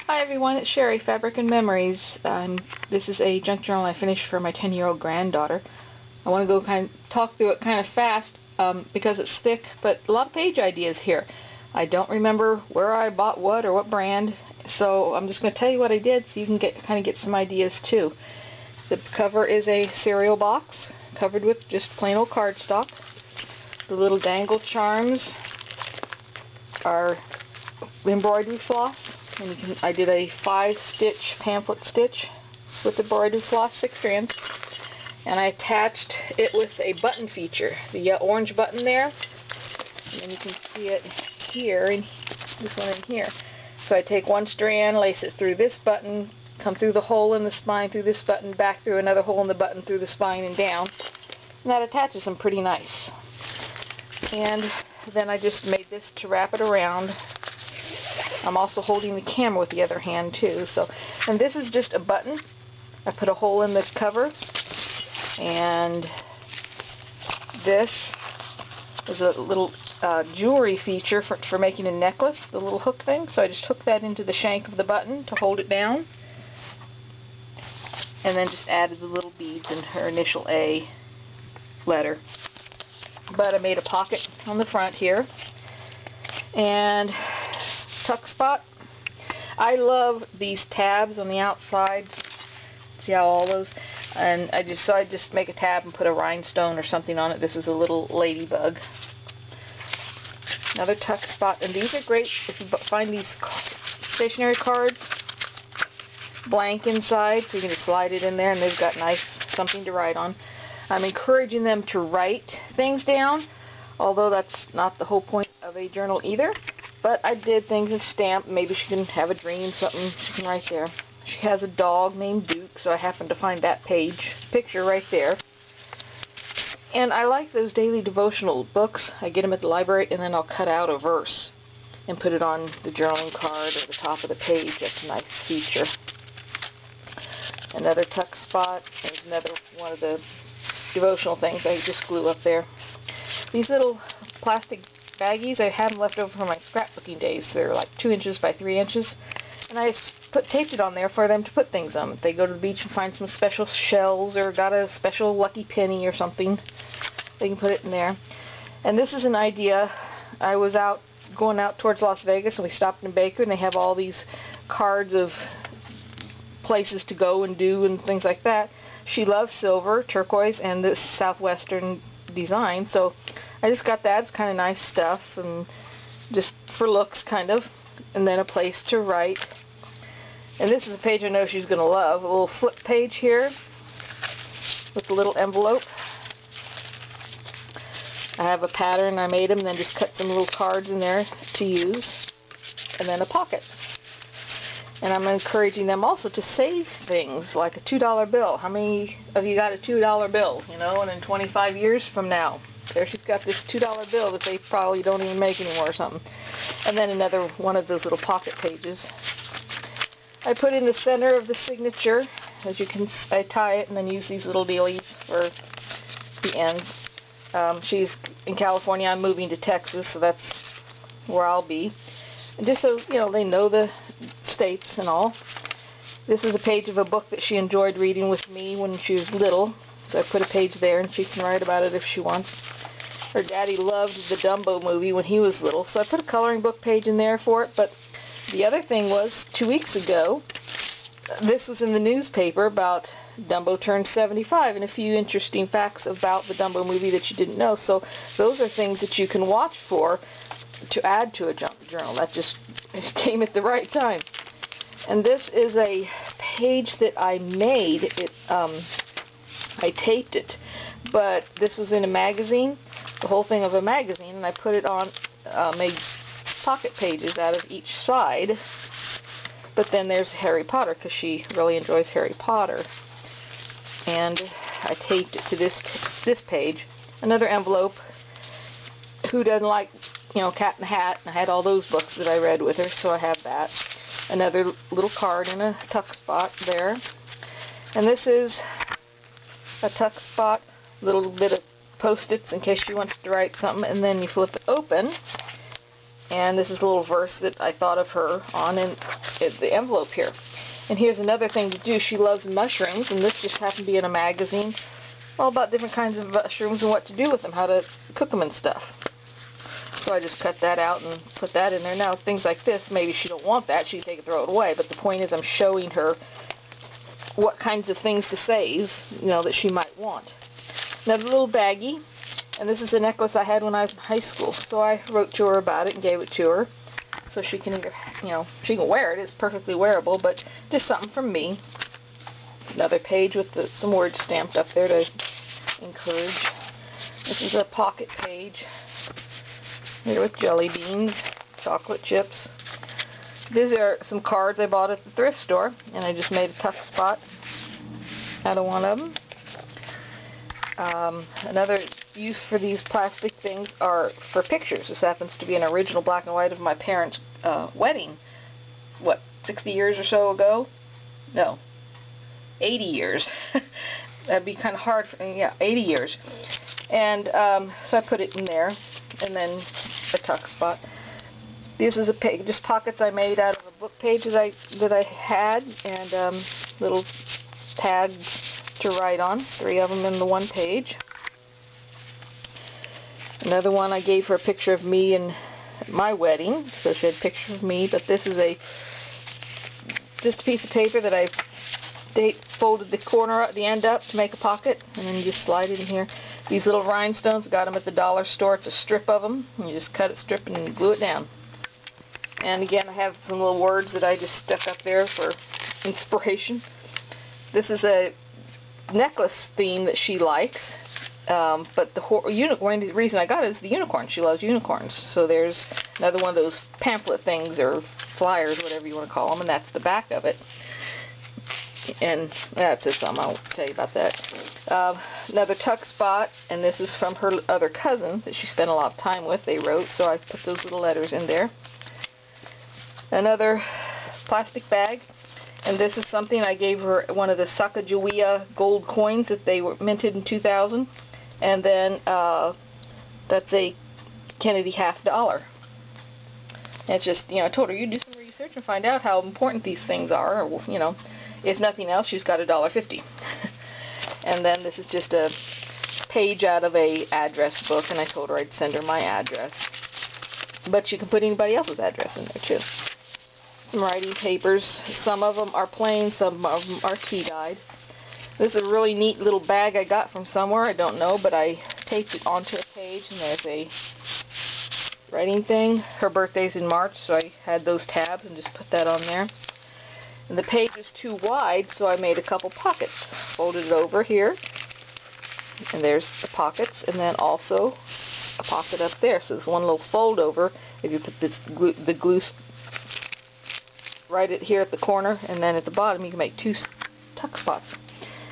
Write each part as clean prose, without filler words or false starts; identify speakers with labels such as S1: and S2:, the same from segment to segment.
S1: Hi everyone, it's Sherry, Fabric and Memories. This is a junk journal I finished for my 10-year-old granddaughter. I want to talk through it kind of fast because it's thick, but a lot of page ideas here. I don't remember where I bought what or what brand, so I'm just going to tell you what I did so you can kind of get some ideas too. The cover is a cereal box covered with just plain old cardstock. The little dangle charms are embroidery floss. And I did a 5-stitch pamphlet stitch with embroidery floss, 6 strands, and I attached it with a button feature, the orange button there, and then you can see it here, and this one in here. So I take one strand, lace it through this button, come through the hole in the spine through this button, back through another hole in the button through the spine and down, and that attaches them pretty nice. And then I just made this to wrap it around. I'm also holding the camera with the other hand too. And this is just a button. I put a hole in the cover, and this is a little jewelry feature for making a necklace, the little hook thing. So I just hooked that into the shank of the button to hold it down, and then just added the little beads and her initial A letter. But I made a pocket on the front here, and tuck spot. I love these tabs on the outside. See how all those, and I just make a tab and put a rhinestone or something on it. This is a little ladybug. Another tuck spot, and these are great if you find these stationery cards blank inside, so you can just slide it in there, and they've got nice something to write on. I'm encouraging them to write things down, although that's not the whole point of a journal either. But I did things in stamp. Maybe she can have a dream, something she can write there. She has a dog named Duke, so I happened to find that picture right there. And I like those daily devotional books. I get them at the library, and then I'll cut out a verse and put it on the journaling card or the top of the page. That's a nice feature. Another tuck spot. There's another one of the devotional things I just glue up there. These little plastic baggies, I had them left over from my scrapbooking days. They're like 2 inches by 3 inches, and I taped it on there for them to put things on. If they go to the beach and find some special shells or got a special lucky penny or something, they can put it in there. And this is an idea. I was going out towards Las Vegas, and we stopped in Baker, and they have all these cards of places to go and do and things like that. She loves silver, turquoise, and this southwestern design, so I just got that. It's kind of nice stuff, and just for looks, kind of. And then a place to write. And this is a page I know she's going to love. A little flip page here with a little envelope. I have a pattern. I made them, and then just cut some little cards in there to use. And then a pocket. And I'm encouraging them also to save things, like a $2 bill. How many of you got a $2 bill, you know, and in 25 years from now, there she's got this $2 bill that they probably don't even make anymore or something. And then another one of those little pocket pages. I put in the center of the signature, as you can, I tie it and then use these little dealies for the ends. She's in California, I'm moving to Texas, so that's where I'll be. And just so, you know, they know the states and all. This is a page of a book that she enjoyed reading with me when she was little. So I put a page there, and she can write about it if she wants. Her daddy loved the Dumbo movie when he was little, so I put a coloring book page in there for it. But the other thing was, 2 weeks ago, this was in the newspaper about Dumbo turned 75, and a few interesting facts about the Dumbo movie that you didn't know. So those are things that you can watch for to add to a junk journal. That just came at the right time. And this is a page that I made. I taped it, but this was in a magazine, the whole thing of a magazine, and I put it on, made pocket pages out of each side. But then there's Harry Potter, because she really enjoys Harry Potter. And I taped it to this page. Another envelope. Who doesn't like, you know, Cat in the Hat? And I had all those books that I read with her, so I have that. Another little card in a tuck spot there. And this is a tuck spot, a little bit of Post-its in case she wants to write something, and then you flip it open, And this is a little verse that I thought of her on in the envelope here. And here's another thing to do. She loves mushrooms, and this just happened to be in a magazine all about different kinds of mushrooms and what to do with them, how to cook them and stuff. So I just cut that out and put that in there. Now, things like this, maybe she don't want that. She can take it, throw it away. But the point is I'm showing her what kinds of things to save, you know, that she might want. Another little baggie. And this is the necklace I had when I was in high school. So I wrote to her about it and gave it to her. So she can either, you know, she can wear it. It's perfectly wearable, but just something from me. Another page with some words stamped up there to encourage. This is a pocket page. Here with jelly beans, chocolate chips. These are some cards I bought at the thrift store, and I just made a tuck spot out of one of them. Another use for these plastic things are for pictures. This happens to be an original black and white of my parents' wedding. What, 60 years or so ago? No, 80 years. That'd be kind of hard for, yeah, 80 years. And so I put it in there, and then a tuck spot. This is just pockets I made out of a book page that I had, and little tags to write on. 3 of them in the one page. Another one I gave her a picture of me and my wedding, so she had a picture of me. But this is just a piece of paper that I folded the corner at the end up to make a pocket, and then you just slide it in here. These little rhinestones, got them at the dollar store. It's a strip of them. You just cut it, strip, and glue it down. And again, I have some little words that I just stuck up there for inspiration. This is a necklace theme that she likes, but the reason I got it is the unicorn. She loves unicorns. So there's another one of those pamphlet things, or flyers, whatever you want to call them, and that's the back of it. And that says something. I'll tell you about that. Another tuck spot, and this is from her other cousin that she spent a lot of time with. They wrote, so I put those little letters in there. Another plastic bag, and this is something I gave her, one of the Sacagawea gold coins that they were minted in 2000, and then that's a Kennedy $50. And it's just, you know, I told her, you do some research and find out how important these things are, or, you know, if nothing else, she's got $1.50. And then this is just a page out of a address book, and I told her I'd send her my address. But you can put anybody else's address in there too. Some writing papers. Some of them are plain, some of them are tea-dyed. This is a really neat little bag I got from somewhere, I don't know, but I taped it onto a page, and there's a writing thing. Her birthday's in March, so I had those tabs and just put that on there. And the page was too wide, so I made a couple pockets. Folded it over here, and there's the pockets, and then also a pocket up there. So there's one little fold over. If you put the glue right here at the corner, and then at the bottom, you can make 2 tuck spots.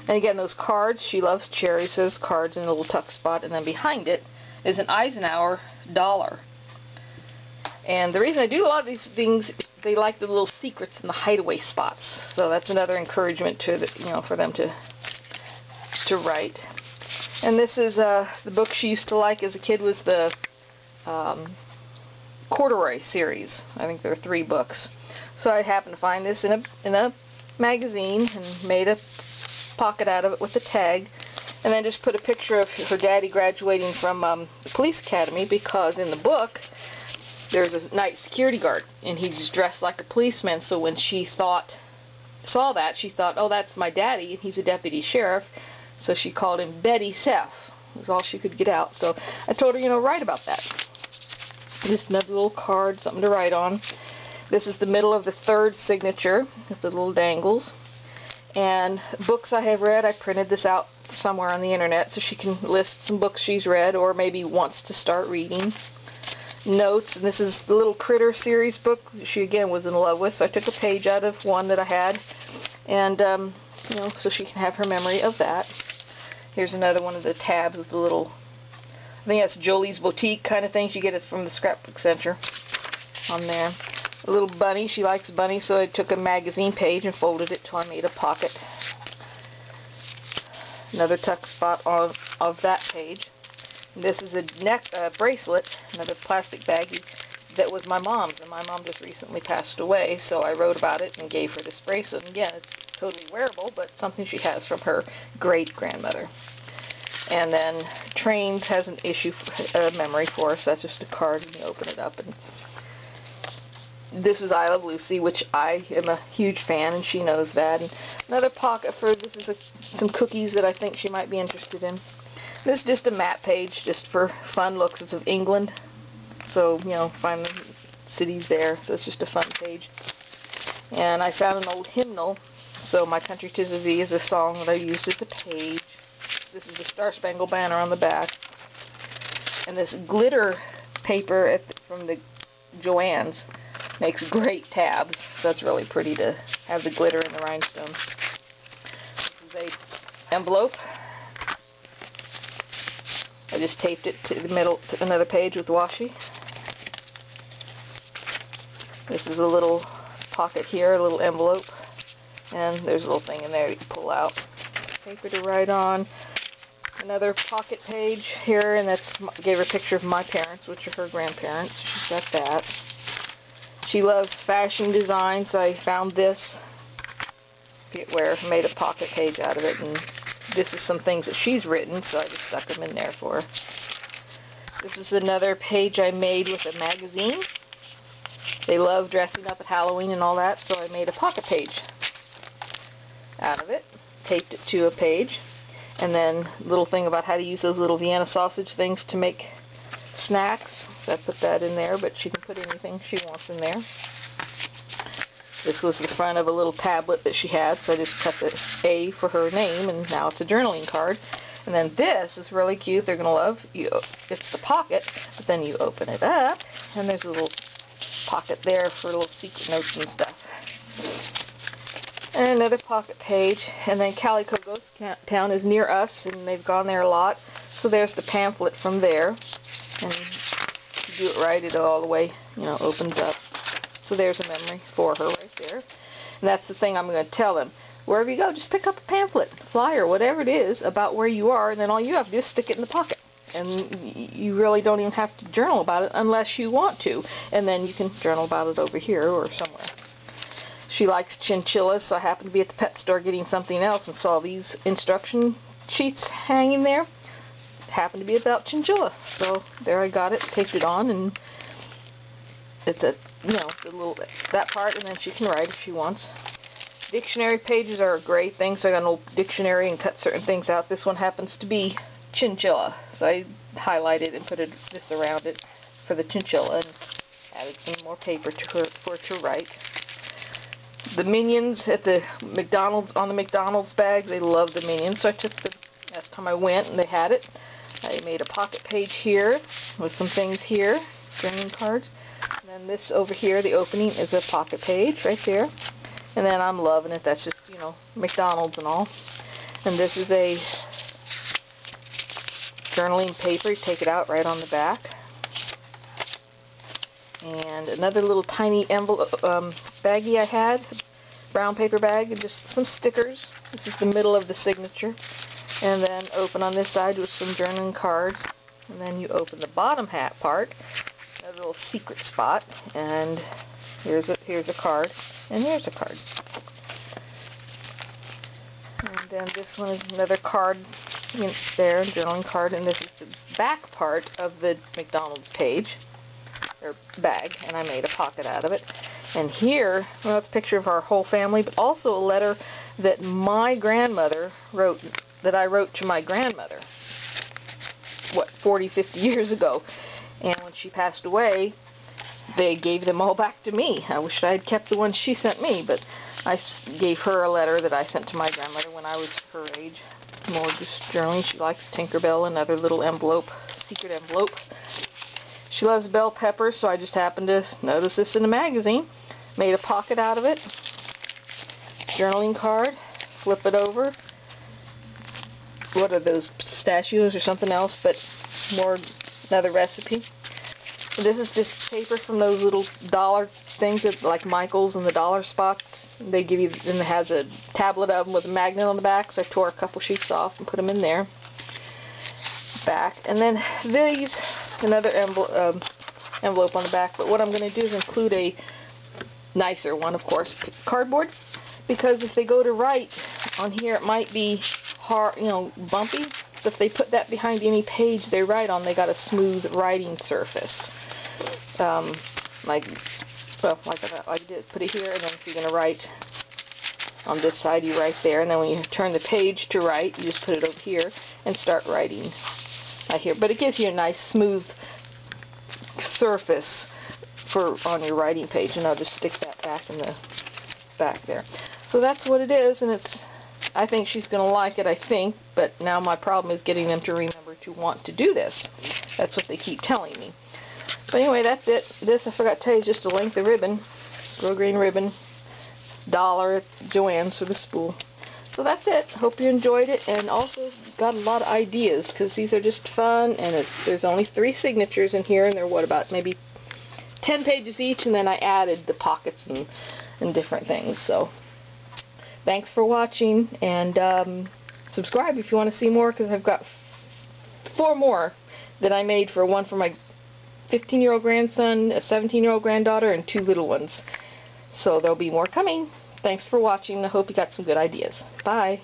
S1: And again, those cards, she loves cherries, so there's cards in a little tuck spot, and then behind it is an Eisenhower dollar. And the reason I do a lot of these things, they like the little secrets and the hideaway spots. So that's another encouragement to for them to write. And this is the book she used to like as a kid, was the Corduroy series. I think there are 3 books. So I happened to find this in a magazine and made a pocket out of it with a tag, and then just put a picture of her daddy graduating from the police academy, because in the book there's a night security guard, and he's dressed like a policeman. So when she saw that, she thought, oh, that's my daddy, and he's a deputy sheriff. So she called him Betty Seff. It was all she could get out. So I told her, write about that. Just another little card, something to write on. This is the middle of the 3rd signature with the little dangles. And books I have read, I printed this out somewhere on the internet so she can list some books she's read or maybe wants to start reading. Notes, and this is the little Critter series book she again was in love with, so I took a page out of one that I had, and so she can have her memory of that. Here's another one of the tabs with the little, I think that's Jolie's Boutique kind of thing. You get it from the Scrapbook Center on there. A little bunny, she likes bunnies, so I took a magazine page and folded it till I made a pocket. Another tuck spot of that page. This is a bracelet, another plastic baggie that was my mom's, and my mom just recently passed away, so I wrote about it and gave her this bracelet. And again, it's totally wearable, but something she has from her great-grandmother. And then Trains has an issue, memory for us. That's just a card, and you open it up, and this is I Love Lucy, which I am a huge fan, and she knows that. And another pocket for, this is some cookies that I think she might be interested in. This is just a map page, just for fun looks. It's of England, so, you know, find the cities there, so it's just a fun page. And I found an old hymnal, so My Country 'Tis of Thee is a song that I used as a page. This is the Star Spangled Banner on the back. And this glitter paper from the Joann's makes great tabs. So that's really pretty to have the glitter and the rhinestones. This is a envelope. I just taped it to the middle, to another page with washi. This is a little pocket here, a little envelope, and there's a little thing in there you can pull out. Paper to write on. Another pocket page here, and that's gave her a picture of my parents, which are her grandparents. She's got that. She loves fashion design, so I found this. Forget where. Made a pocket page out of it, and this is some things that she's written, so I just stuck them in there for her. This is another page I made with a magazine. They love dressing up at Halloween and all that, so I made a pocket page out of it. Taped it to a page. And then a little thing about how to use those little Vienna sausage things to make snacks. So I put that in there, but she can put anything she wants in there. This was the front of a little tablet that she had, so I just cut the A for her name, and now it's a journaling card. And then this is really cute. They're going to love you. It's the pocket, but then you open it up, and there's a little pocket there for little secret notes and stuff. And another pocket page. And then Calico Ghost Town is near us, and they've gone there a lot. So there's the pamphlet from there. And if you do it right, it all the way, you know, opens up. So there's a memory for her right there. And that's the thing I'm going to tell them. Wherever you go, just pick up a pamphlet, flyer, whatever it is about where you are, and then all you have to do is stick it in the pocket. And you really don't even have to journal about it unless you want to. And then you can journal about it over here or somewhere. She likes chinchillas, so I happened to be at the pet store getting something else and saw these instruction sheets hanging there. It happened to be about chinchilla. So there I got it, taped it on, and it's a, you know, the little, that part, and then she can write if she wants. Dictionary pages are a great thing, so I got an old dictionary and cut certain things out. This one happens to be chinchilla, so I highlighted and put this around it for the chinchilla and added some more paper to her for her to write. The Minions at the McDonald's, on the McDonald's bags, they love the Minions, so I took the, last time I went and they had it, I made a pocket page here with some things here, journaling cards, and then this over here, the opening, is a pocket page right there, and then I'm loving it, that's just, you know, McDonald's and all, and this is a journaling paper, you take it out right on the back. And another little tiny envelope baggie I had, brown paper bag, and just some stickers. This is the middle of the signature. And then open on this side with some journaling cards. And then you open the bottom hat part, a little secret spot. And here's a card, and here's a card. And then this one is another card there, journaling card. And this is the back part of the McDonald's page. Or bag, and I made a pocket out of it. And here, well, it's a picture of our whole family, but also a letter that my grandmother wrote, that I wrote to my grandmother, what, 40, 50 years ago. And when she passed away, they gave them all back to me. I wish I had kept the ones she sent me, but I gave her a letter that I sent to my grandmother when I was her age. More just journaling. She likes Tinkerbell, another little envelope, secret envelope. She loves bell peppers, so I just happened to notice this in a magazine. Made a pocket out of it. Journaling card. Flip it over. What are those, pistachios or something else, but more, another recipe. And this is just paper from those little dollar things, that, like Michael's and the dollar spots. They give you, and it has a tablet of them with a magnet on the back, so I tore a couple sheets off and put them in there. Back. And then these, another envelope on the back. But what I'm going to do is include a nicer one, of course, cardboard, because if they go to write on here, it might be hard, bumpy. So if they put that behind any page they write on, they got a smooth writing surface. Like this, put it here, and then if you're going to write on this side, you write there, and then when you turn the page to write, you just put it over here and start writing right here. But it gives you a nice smooth surface for on your writing page, and I'll just stick that back in the back there. So that's what it is, and I think she's going to like it, I think, but now my problem is getting them to remember to want to do this. That's what they keep telling me. But anyway, that's it. This, I forgot to tell you, is just a length of ribbon, grosgrain ribbon, $1 at Joann's for the spool. So that's it. Hope you enjoyed it, and also got a lot of ideas, because these are just fun, and there's only 3 signatures in here, and they're what, about maybe 10 pages each, and then I added the pockets and different things. So thanks for watching, and subscribe if you want to see more, because I've got 4 more that I made for one for my 15-year-old grandson, a 17-year-old granddaughter, and 2 little ones. So there'll be more coming. Thanks for watching. I hope you got some good ideas. Bye.